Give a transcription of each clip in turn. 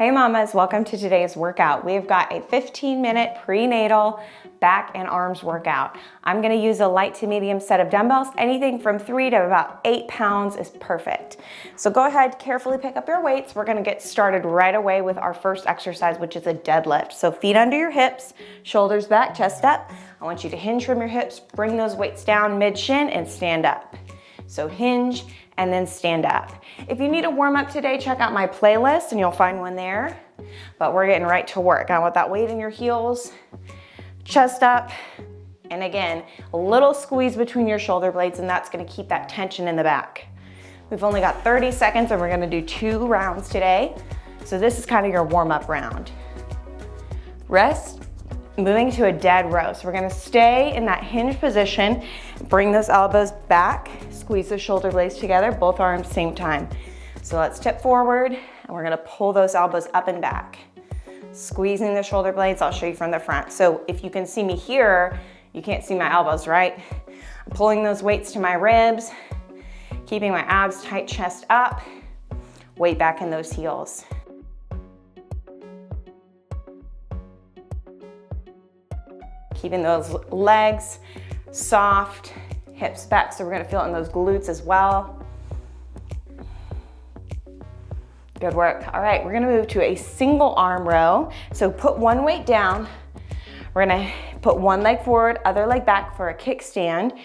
Hey mamas, welcome to today's workout. We've got a 15-minute prenatal back and arms workout. I'm gonna use a light to medium set of dumbbells. Anything from 3 to about 8 pounds is perfect. So go ahead, carefully pick up your weights. We're gonna get started right away with our first exercise, which is a deadlift. So feet under your hips, shoulders back, chest up. I want you to hinge from your hips, bring those weights down mid-shin and stand up. So hinge and then stand up. If you need a warm up today, check out my playlist and you'll find one there. But we're getting right to work. I want that weight in your heels, chest up, and again, a little squeeze between your shoulder blades, and that's gonna keep that tension in the back. We've only got 30 seconds and we're gonna do 2 rounds today. So this is kind of your warm up round. Rest, moving to a dead row. So we're gonna stay in that hinge position, bring those elbows back, squeeze the shoulder blades together, both arms same time. So let's tip forward and we're gonna pull those elbows up and back. Squeezing the shoulder blades, I'll show you from the front. So if you can see me here, you can't see my elbows, right? I'm pulling those weights to my ribs, keeping my abs tight, chest up, weight back in those heels. Keeping those legs soft, hips back, so we're gonna feel it in those glutes as well. Good work. All right, we're gonna move to a single arm row. So put one weight down. We're gonna put one leg forward, other leg back for a kickstand.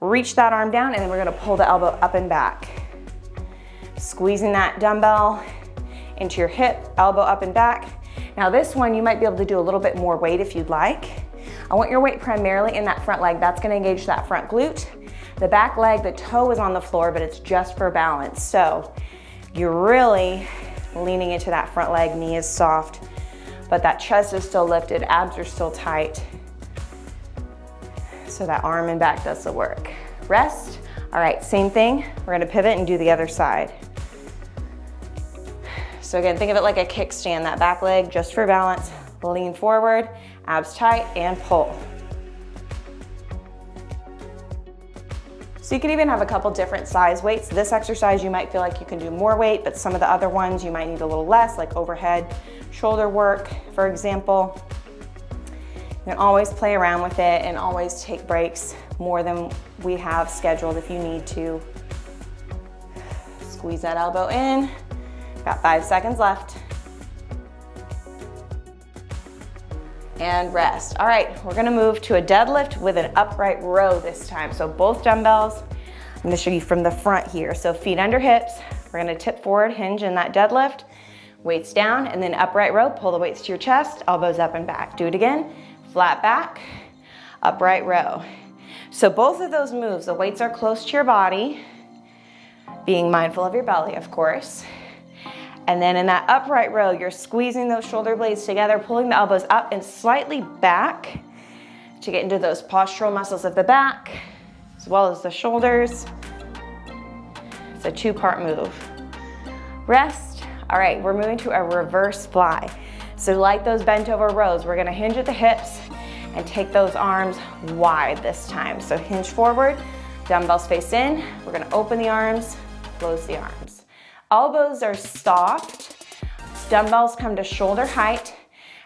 Reach that arm down and then we're gonna pull the elbow up and back. Squeezing that dumbbell into your hip, elbow up and back. Now this one, you might be able to do a little bit more weight if you'd like. I want your weight primarily in that front leg. That's gonna engage that front glute. The back leg, the toe is on the floor, but it's just for balance. So you're really leaning into that front leg, knee is soft, but that chest is still lifted, abs are still tight. So that arm and back does the work. Rest. All right, same thing. We're gonna pivot and do the other side. So again, think of it like a kickstand, that back leg just for balance. Lean forward, abs tight, and pull. So you can even have a couple different size weights. This exercise, you might feel like you can do more weight, but some of the other ones you might need a little less, like overhead shoulder work, for example. You can always play around with it and always take breaks more than we have scheduled if you need to. Squeeze that elbow in. Got 5 seconds left. And rest. All right, we're gonna move to a deadlift with an upright row this time. So both dumbbells, I'm gonna show you from the front here. So feet under hips, we're gonna tip forward, hinge in that deadlift, weights down, and then upright row, pull the weights to your chest, elbows up and back. Do it again, flat back, upright row. So both of those moves, the weights are close to your body, being mindful of your belly, of course. And then in that upright row, you're squeezing those shoulder blades together, pulling the elbows up and slightly back to get into those postural muscles of the back, as well as the shoulders. It's a 2-part move. Rest. All right, we're moving to a reverse fly. So like those bent over rows, we're gonna hinge at the hips and take those arms wide this time. So hinge forward, dumbbells face in. We're gonna open the arms, close the arms. Elbows are soft, dumbbells come to shoulder height,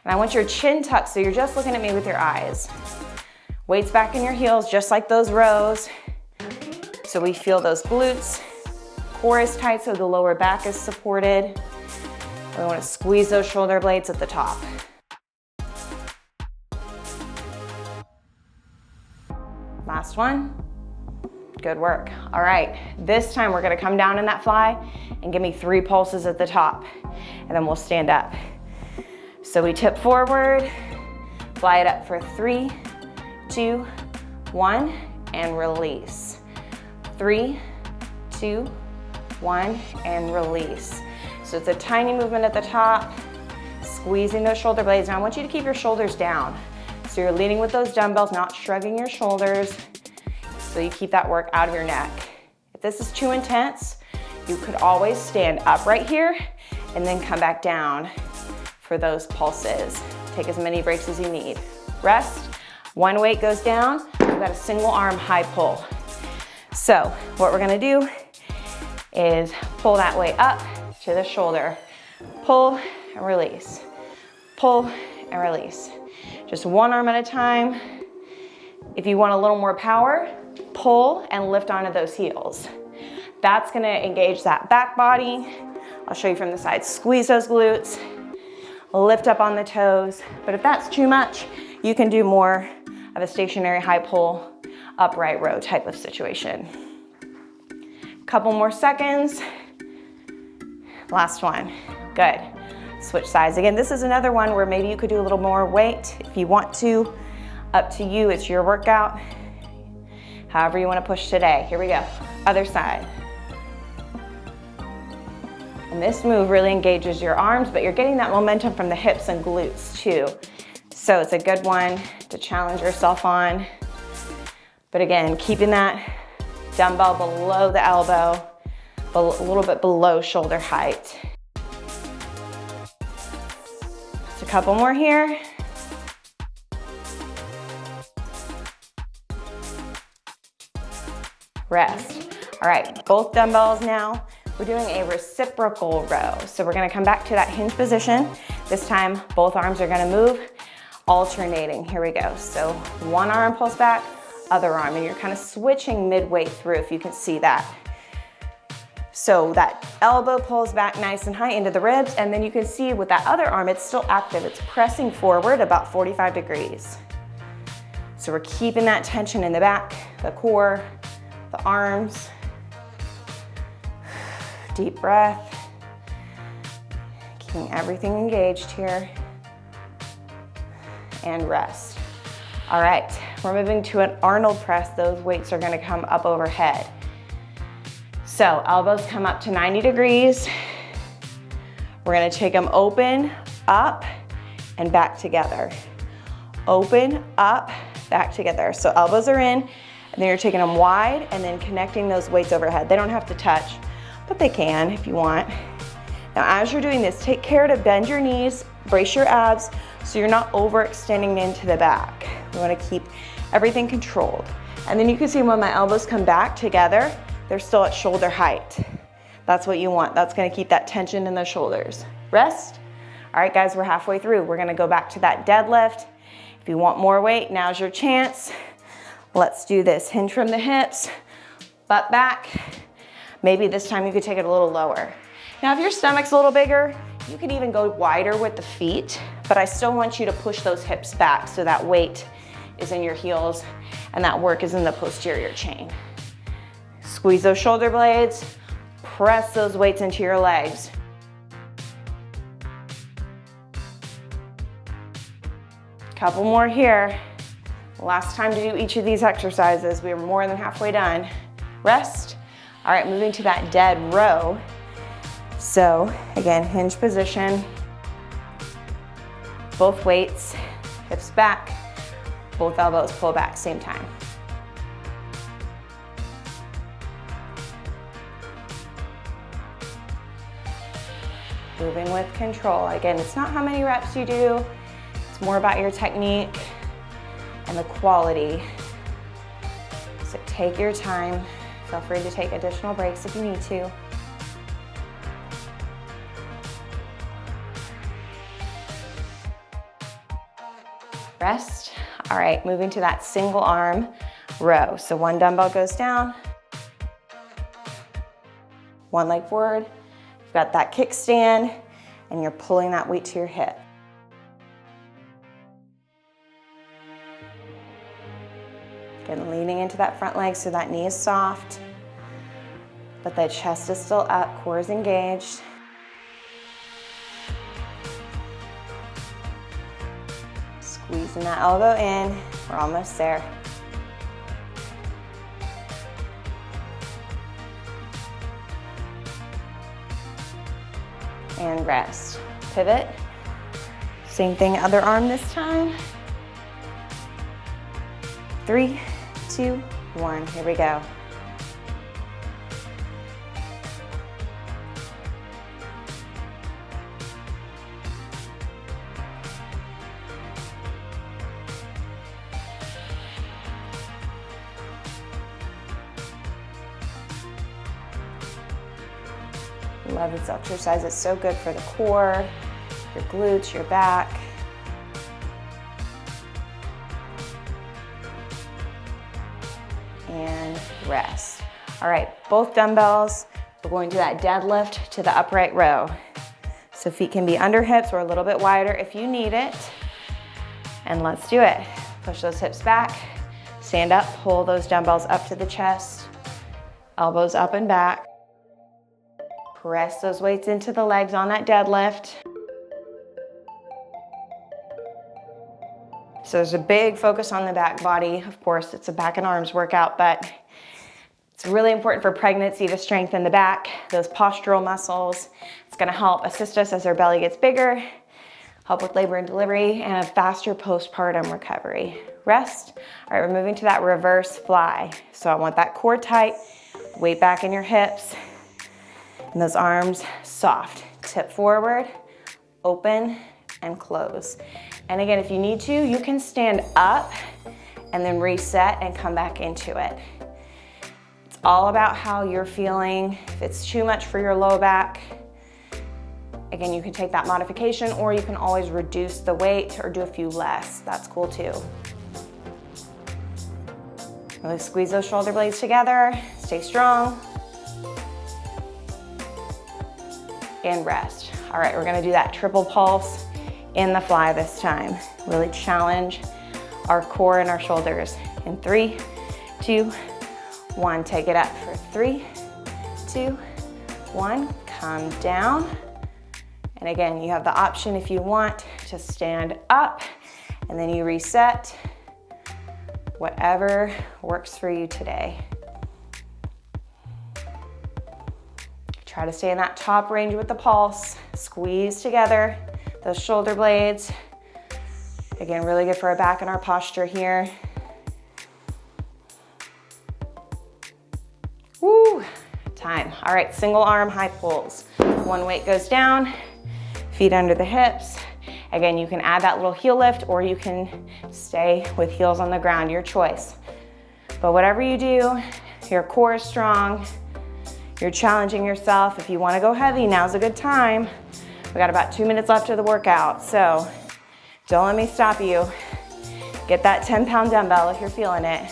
and I want your chin tucked so you're just looking at me with your eyes. Weights back in your heels, just like those rows. So we feel those glutes. Core is tight so the lower back is supported. We want to squeeze those shoulder blades at the top. Last one. Good work. All right, this time we're gonna come down in that fly and give me 3 pulses at the top, and then we'll stand up. So we tip forward, fly it up for 3, 2, 1, and release. 3, 2, 1, and release. So it's a tiny movement at the top, squeezing those shoulder blades. Now I want you to keep your shoulders down. So you're leaning with those dumbbells, not shrugging your shoulders. So you keep that work out of your neck. If this is too intense, you could always stand up right here and then come back down for those pulses. Take as many breaks as you need. Rest, one weight goes down, we've got a single arm high pull. So what we're gonna do is pull that weight up to the shoulder. Pull, and release. Pull and release. Just one arm at a time. If you want a little more power, pull and lift onto those heels. That's gonna engage that back body. I'll show you from the side. Squeeze those glutes, lift up on the toes. But if that's too much, you can do more of a stationary high pull, upright row type of situation. Couple more seconds. Last one. Good. Switch sides. Again, this is another one where maybe you could do a little more weight if you want to. Up to you, it's your workout. However you want to push today. Here we go. Other side. And this move really engages your arms, but you're getting that momentum from the hips and glutes too. So it's a good one to challenge yourself on. But again, keeping that dumbbell below the elbow, a little bit below shoulder height. Just a couple more here. Rest. All right, both dumbbells now. We're doing a reciprocal row. So we're gonna come back to that hinge position. This time, both arms are gonna move, alternating. Here we go. So one arm pulls back, other arm, and you're kind of switching midway through, if you can see that. So that elbow pulls back nice and high into the ribs, and then you can see with that other arm, it's still active. It's pressing forward about 45 degrees. So we're keeping that tension in the back, the core, the arms. Deep breath. Keeping everything engaged here. And rest. All right, we're moving to an Arnold press. Those weights are gonna come up overhead. So elbows come up to 90 degrees. We're gonna take them open, up, and back together. Open, up, back together. So elbows are in, and then you're taking them wide and then connecting those weights overhead. They don't have to touch, but they can if you want. Now, as you're doing this, take care to bend your knees, brace your abs, so you're not overextending into the back. We wanna keep everything controlled. And then you can see when my elbows come back together, they're still at shoulder height. That's what you want. That's gonna keep that tension in the shoulders. Rest. All right, guys, we're halfway through. We're gonna go back to that deadlift. If you want more weight, now's your chance. Let's do this. Hinge from the hips, butt back. Maybe this time you could take it a little lower. Now, if your stomach's a little bigger, you can even go wider with the feet, but I still want you to push those hips back so that weight is in your heels and that work is in the posterior chain. Squeeze those shoulder blades, press those weights into your legs. Couple more here. Last time to do each of these exercises. We are more than halfway done. Rest. All right, moving to that dead row. So again, hinge position. Both weights, hips back, both elbows pull back, same time. Moving with control. Again, it's not how many reps you do, it's more about your technique and the quality. So take your time. Feel free to take additional breaks if you need to. Rest. All right, moving to that single arm row. So one dumbbell goes down, one leg forward. You've got that kickstand, and you're pulling that weight to your hip. Again, leaning into that front leg so that knee is soft, but the chest is still up, core is engaged. Squeezing that elbow in, we're almost there. And rest. Pivot. Same thing, other arm this time. 3, 2, 1, here we go. Love this exercise, it's so good for the core, your glutes, your back. And rest. All right, both dumbbells. We're going to that deadlift to the upright row. So feet can be under hips or a little bit wider if you need it. And let's do it. Push those hips back, stand up, pull those dumbbells up to the chest, elbows up and back. Press those weights into the legs on that deadlift. So there's a big focus on the back body. Of course, it's a back and arms workout, but it's really important for pregnancy to strengthen the back, those postural muscles. It's gonna help assist us as our belly gets bigger, help with labor and delivery, and a faster postpartum recovery. Rest. All right, we're moving to that reverse fly. So I want that core tight, weight back in your hips, and those arms soft. Tip forward, open, and close. And again, if you need to, you can stand up and then reset and come back into it. It's all about how you're feeling. If it's too much for your low back, again, you can take that modification, or you can always reduce the weight or do a few less. That's cool too. Really squeeze those shoulder blades together, stay strong, and rest. All right, we're gonna do that triple pulse in the fly this time. Really challenge our core and our shoulders. In 3, 2, 1. Take it up for 3, 2, 1. Come down. And again, you have the option if you want to stand up and then you reset. Whatever works for you today. Try to stay in that top range with the pulse. Squeeze together those shoulder blades. Again, really good for our back and our posture here. Woo, time. All right, single arm high pulls. One weight goes down, feet under the hips. Again, you can add that little heel lift or you can stay with heels on the ground, your choice. But whatever you do, your core is strong, you're challenging yourself. If you wanna go heavy, now's a good time. We got about 2 minutes left of the workout, so don't let me stop you. Get that 10-pound dumbbell if you're feeling it.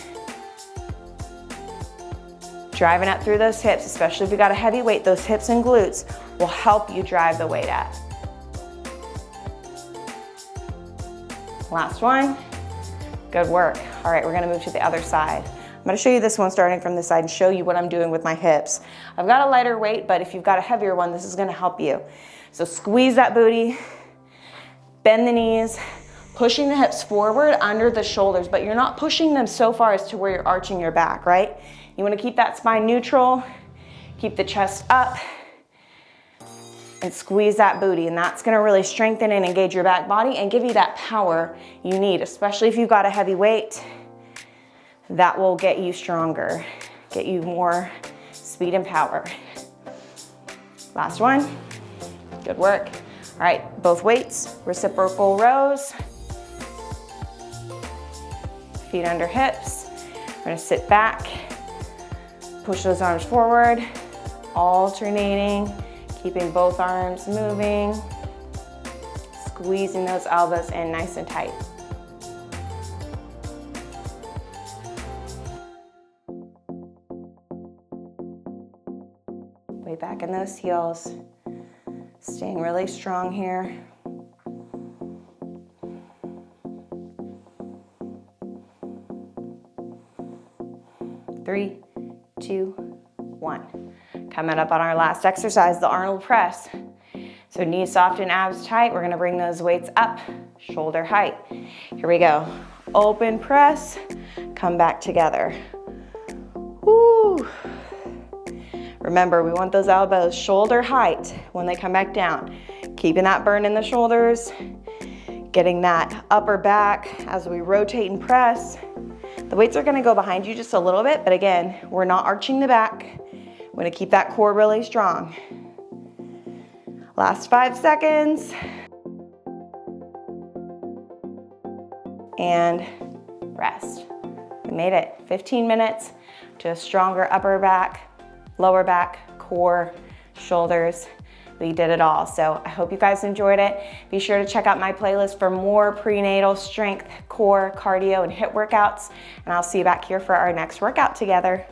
Driving up through those hips, especially if you got a heavy weight, those hips and glutes will help you drive the weight up. Last one, good work. All right, we're gonna move to the other side. I'm gonna show you this one starting from this side and show you what I'm doing with my hips. I've got a lighter weight, but if you've got a heavier one, this is gonna help you. So squeeze that booty, bend the knees, pushing the hips forward under the shoulders, but you're not pushing them so far as to where you're arching your back, right? You wanna keep that spine neutral, keep the chest up, and squeeze that booty, and that's gonna really strengthen and engage your back body and give you that power you need, especially if you've got a heavy weight. That will get you stronger, get you more speed and power. Last one, good work. All right, both weights, reciprocal rows. Feet under hips. We're gonna sit back, push those arms forward, alternating, keeping both arms moving, squeezing those elbows in nice and tight. Way back in those heels, staying really strong here. Three, 2, 1. Coming up on our last exercise, the Arnold press. So knees soft and abs tight. We're gonna bring those weights up, shoulder height. Here we go. Open press, come back together. Woo. Remember, we want those elbows shoulder height when they come back down. Keeping that burn in the shoulders, getting that upper back as we rotate and press. The weights are gonna go behind you just a little bit, but again, we're not arching the back. We're gonna keep that core really strong. Last 5 seconds. And rest. We made it. 15 minutes to a stronger upper back, lower back, core, shoulders, we did it all. So I hope you guys enjoyed it. Be sure to check out my playlist for more prenatal strength, core, cardio, and HIIT workouts. And I'll see you back here for our next workout together.